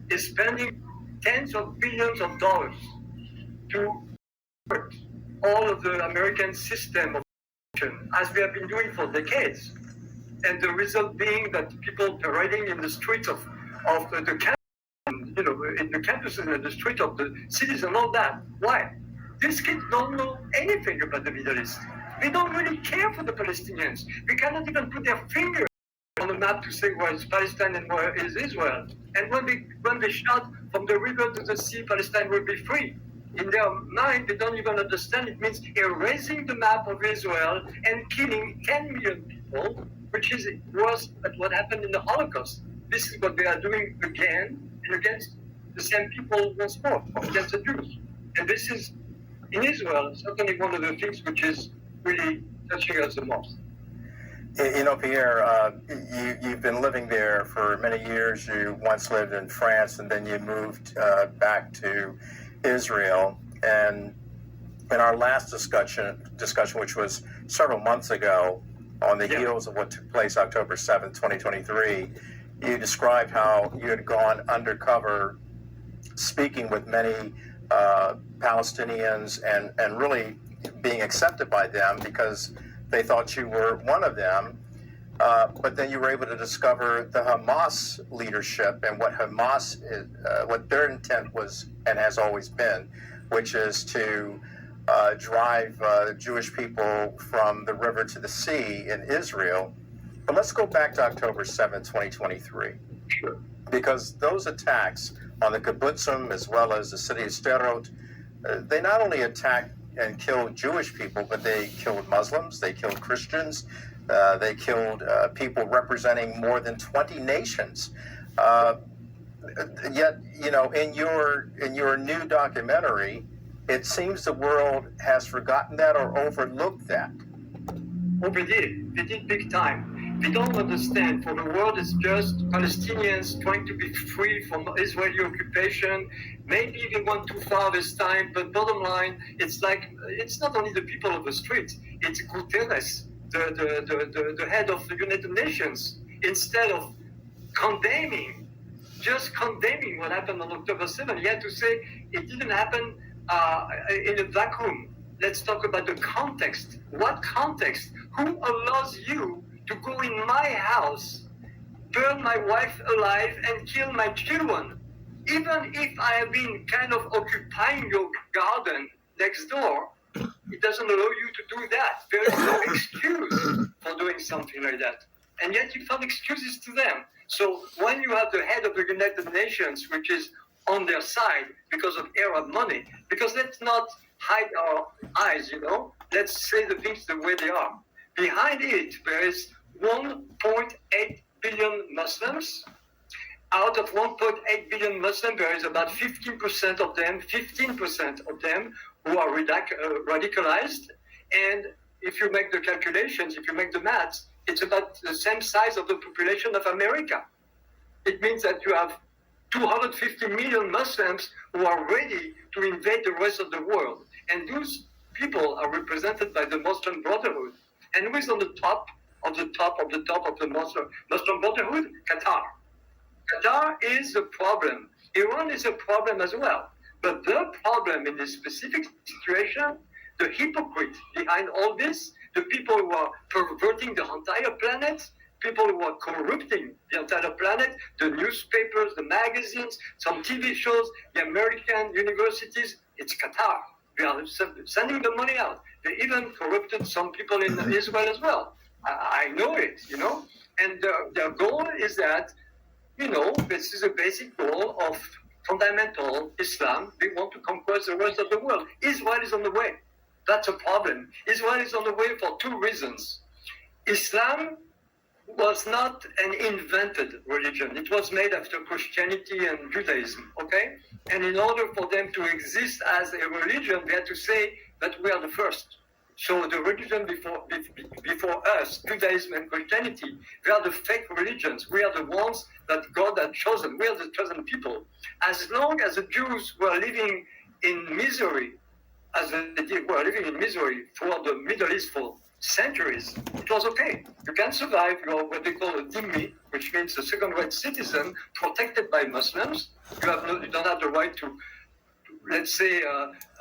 is spending tens of billions of dollars to support all of the American system of education, as we have been doing for decades. And the result being that people parading in the streets of the campus, in the campuses and the streets of the cities and all that. Why? These kids don't know anything about the Middle East. They don't really care for the Palestinians. They cannot even put their finger on the map to say where is Palestine and where is Israel. And when they shout from the river to the sea, Palestine will be free. In their mind, they don't even understand it means erasing the map of Israel and killing 10 million people, which is worse than what happened in the Holocaust. This is what they are doing again and against the same people once more, against the Jews. And this is, in Israel, certainly one of the things which is really touching us the most. You know, Pierre, you've been living there for many years. You once lived in France, and then you moved back to Israel. And in our last discussion, which was several months ago, on the heels of what took place October 7th, 2023, you described how you had gone undercover speaking with many Palestinians and really being accepted by them because they thought you were one of them. But then you were able to discover the Hamas leadership and what Hamas is, what their intent was and has always been, which is to drive Jewish people from the river to the sea in Israel. But let's go back to October 7, 2023, because those attacks on the kibbutzim as well as the city of Sderot, they not only attacked and killed Jewish people, but they killed Muslims, they killed Christians, they killed people representing more than 20 nations. Yet, you know, in your new documentary, it seems the world has forgotten that or overlooked that. Oh, they did big time. They don't understand. For the world, it's just Palestinians trying to be free from Israeli occupation. Maybe they went too far this time, but bottom line, it's like, it's not only the people of the streets, it's Guterres, the head of the United Nations. Instead of just condemning what happened on October 7th, he had to say it didn't happen in a vacuum. Let's talk about the context. What context? Who allows you to go in my house, burn my wife alive, and kill my children? Even if I have been kind of occupying your garden next door, it doesn't allow you to do that. There is no excuse for doing something like that. And yet you found excuses to them. So when you have the head of the United Nations, which is on their side because of Arab money, because let's not hide our eyes, let's say the things the way they are. Behind it, there is 1.8 billion Muslims. Out of 1.8 billion Muslims, there is about 15% of them who are radicalized. And if you make the calculations, if you make the maths, it's about the same size of the population of America. It means that you have 250 million Muslims who are ready to invade the rest of the world. And those people are represented by the Muslim Brotherhood. And who is on the top of the Muslim Brotherhood? Qatar. Qatar is a problem. Iran is a problem as well. But the problem in this specific situation, the hypocrite behind all this, the people who are perverting the entire planet, people who are corrupting the entire planet, the newspapers, the magazines, some TV shows, the American universities, it's Qatar. They are sending the money out. They even corrupted some people in Israel as well. I know it, And their goal is that, this is a basic goal of fundamental Islam. They want to conquer the rest of the world. Israel is on the way. That's a problem. Israel is on the way for two reasons. Islam was not an invented religion. It was made after Christianity and Judaism, okay? And in order for them to exist as a religion, they had to say that we are the first. So the religion before us, Judaism and Christianity, they are the fake religions. We are the ones that God had chosen. We are the chosen people. As long as the Jews were living in misery, as they were living in misery throughout the Middle East for centuries, it was okay. You can survive. You're what they call a dhimmi, which means a second-rate citizen protected by Muslims. You don't have the right to, let's say,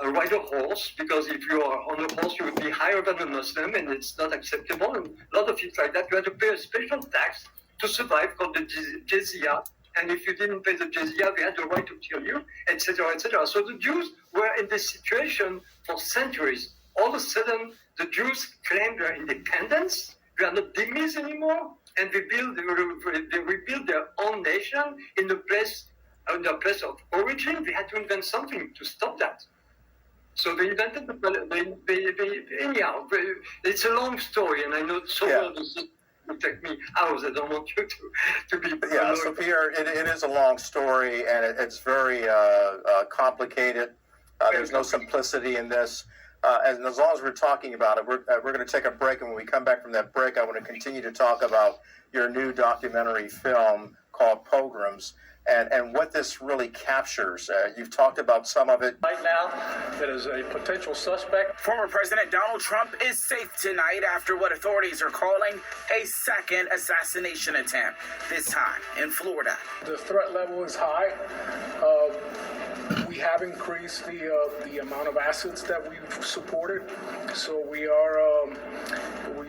ride a horse, because if you are on a horse, you would be higher than a Muslim, and it's not acceptable. And a lot of things like that. You had to pay a special tax to survive, called the jizya. And if you didn't pay the jizya, they had the right to kill you, etc., etc. So the Jews were in this situation for centuries. All of a sudden, the Jews claimed their independence. They are not dhimmis anymore, and they rebuilt their own nation in the place of origin. They had to invent something to stop that. So they invented anyhow. It's a long story, and I know so well this will take me hours. I don't want you to be. Yeah, so Pierre, it is a long story, and it's very complicated. There's no simplicity in this. And as long as we're talking about it, we're going to take a break. And when we come back from that break, I want to continue to talk about your new documentary film called Pogroms and what this really captures. You've talked about some of it. Right now, that is a potential suspect. Former President Donald Trump is safe tonight after what authorities are calling a second assassination attempt, this time in Florida. The threat level is high. We have increased the amount of assets that we've supported, so we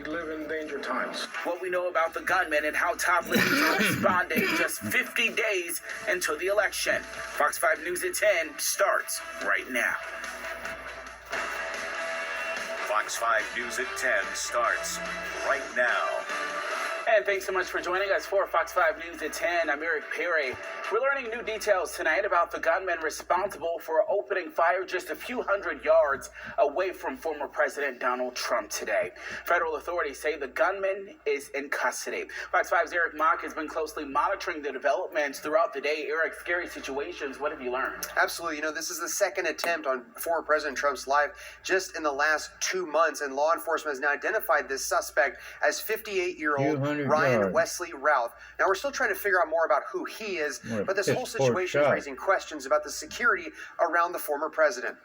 live in danger times. What we know about the gunman and how top leaders are responding just 50 days until the election. Fox 5 News at 10 starts right now. Fox 5 News at 10 starts right now. And thanks so much for joining us for Fox 5 News at 10. I'm Eric Perry. We're learning new details tonight about the gunman responsible for opening fire just a few hundred yards away from former President Donald Trump today. Federal authorities say the gunman is in custody. Fox 5's Eric Mock has been closely monitoring the developments throughout the day. Eric, scary situations. What have you learned? Absolutely. You know, this is the second attempt on former President Trump's life just in the last 2 months, and law enforcement has now identified this suspect as 58-year-old Ryan Wesley Routh. Now, we're still trying to figure out more about who he is, but this whole situation is raising questions about the security around the former president.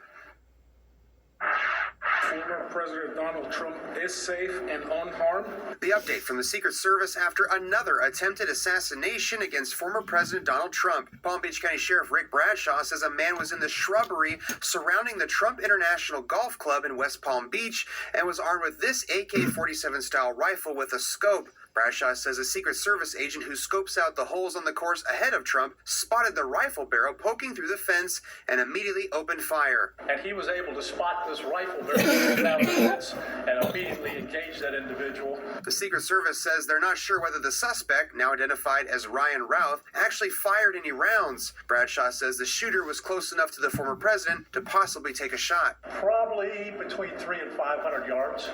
Former President Donald Trump is safe and unharmed. The update from the Secret Service after another attempted assassination against former President Donald Trump. Palm Beach County Sheriff Rick Bradshaw says a man was in the shrubbery surrounding the Trump International Golf Club in West Palm Beach and was armed with this AK-47 style rifle with a scope. Bradshaw says a Secret Service agent who scopes out the holes on the course ahead of Trump spotted the rifle barrel poking through the fence and immediately opened fire. And he was able to spot this rifle barrel down the fence and immediately engage that individual. The Secret Service says they're not sure whether the suspect, now identified as Ryan Routh, actually fired any rounds. Bradshaw says the shooter was close enough to the former president to possibly take a shot. Probably between 300 and 500 yards,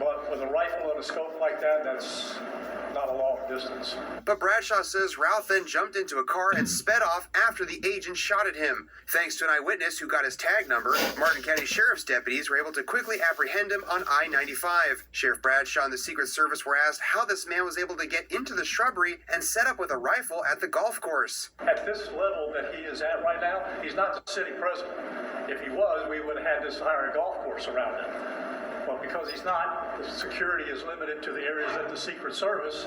but with a rifle and a scope like that, that's not a long distance. But Bradshaw says Routh then jumped into a car and sped off after the agent shot at him. Thanks to an eyewitness who got his tag number, Martin County Sheriff's deputies were able to quickly apprehend him on I-95. Sheriff Bradshaw and the Secret Service were asked how this man was able to get into the shrubbery and set up with a rifle at the golf course. At this level that he is at right now, he's not the city president. If he was, we would have had this entire golf course around him. But because he's not, the security is limited to the areas that the Secret Service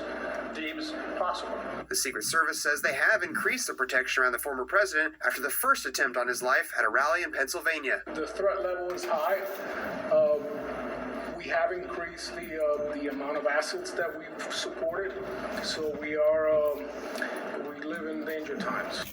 deems possible. The Secret Service says they have increased the protection around the former president after the first attempt on his life at a rally in Pennsylvania. The threat level is high. We have increased the amount of assets that we've supported, so we live in danger times.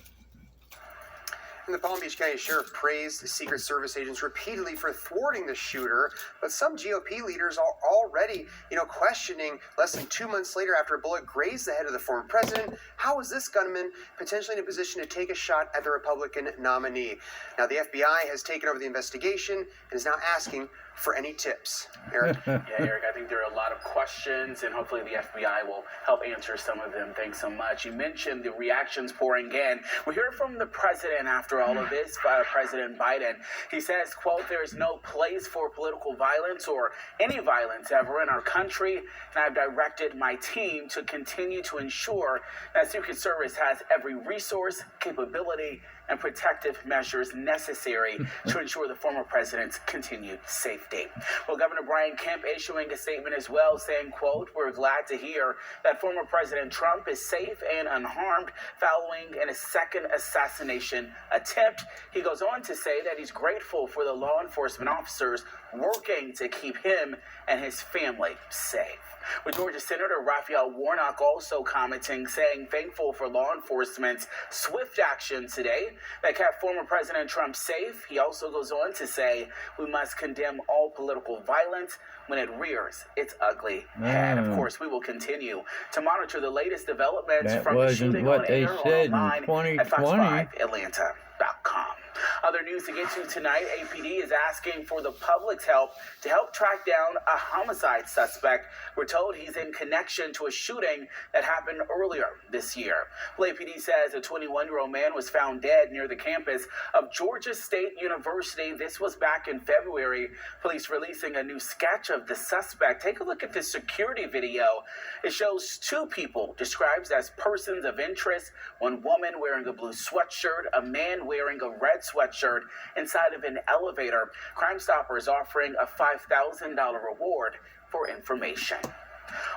And the Palm Beach County Sheriff praised the Secret Service agents repeatedly for thwarting the shooter, but some GOP leaders are already, questioning less than 2 months later after a bullet grazed the head of the former president, how is this gunman potentially in a position to take a shot at the Republican nominee? Now, the FBI has taken over the investigation and is now asking for any tips. Eric? Yeah, Eric, I think there are a lot of questions, and hopefully the FBI will help answer some of them. Thanks so much. You mentioned the reactions pouring in. We heard from the president after all of this, President Biden. He says, quote, "There is no place for political violence or any violence ever in our country, and I've directed my team to continue to ensure that Secret Service has every resource, capability, and protective measures necessary to ensure the former president's continued safety." safety. Well, Governor Brian Kemp issuing a statement as well, saying, quote, "We're glad to hear that former President Trump is safe and unharmed following a second assassination attempt." He goes on to say that he's grateful for the law enforcement officers working to keep him and his family safe. With Georgia Senator Raphael Warnock also commenting, saying thankful for law enforcement's swift action today that kept former President Trump safe. He also goes on to say we must condemn all political violence when it rears its ugly head. Of course, we will continue to monitor the latest developments That from the wasn't shooting what on they air or said in online at 2020. fox5atlanta.com. Other news to get to tonight, APD is asking for the public's help to help track down a homicide suspect. We're told he's in connection to a shooting that happened earlier this year. Well, APD says a 21-year-old man was found dead near the campus of Georgia State University. This was back in February. Police releasing a new sketch of the suspect. Take a look at this security video. It shows two people described as persons of interest. One woman wearing a blue sweatshirt, a man wearing a red sweatshirt inside of an elevator. Crime Stoppers offering a $5,000 reward for information.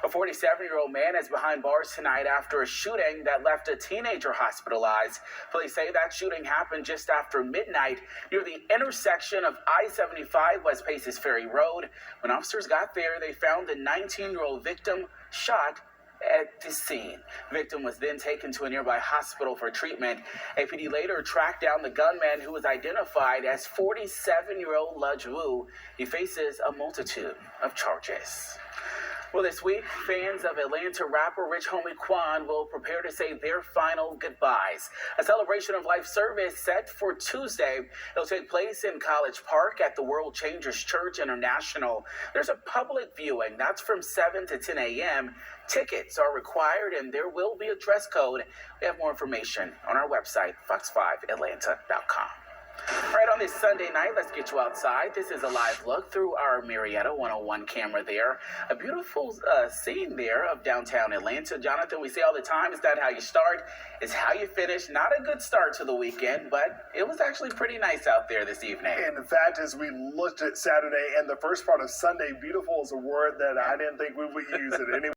A 47-year-old man is behind bars tonight after a shooting that left a teenager hospitalized. Police say that shooting happened just after midnight near the intersection of I-75 West Paces Ferry Road. When officers got there, they found the 19-year-old victim shot at the scene. The victim was then taken to a nearby hospital for treatment. APD later tracked down the gunman, who was identified as 47-year-old Ludge Wu. He faces a multitude of charges. Well, this week, fans of Atlanta rapper Rich Homie Quan will prepare to say their final goodbyes. A celebration of life service set for Tuesday. It'll take place in College Park at the World Changers Church International. There's a public viewing. That's from 7 to 10 a.m. Tickets are required, and there will be a dress code. We have more information on our website, fox5atlanta.com. All right, on this Sunday night, let's get you outside. This is a live look through our Marietta 101 camera there. A beautiful scene there of downtown Atlanta. Jonathan, we say all the time, is that how you start? Is how you finish. Not a good start to the weekend, but it was actually pretty nice out there this evening. And in fact, as we looked at Saturday and the first part of Sunday, beautiful is a word that I didn't think we would use at any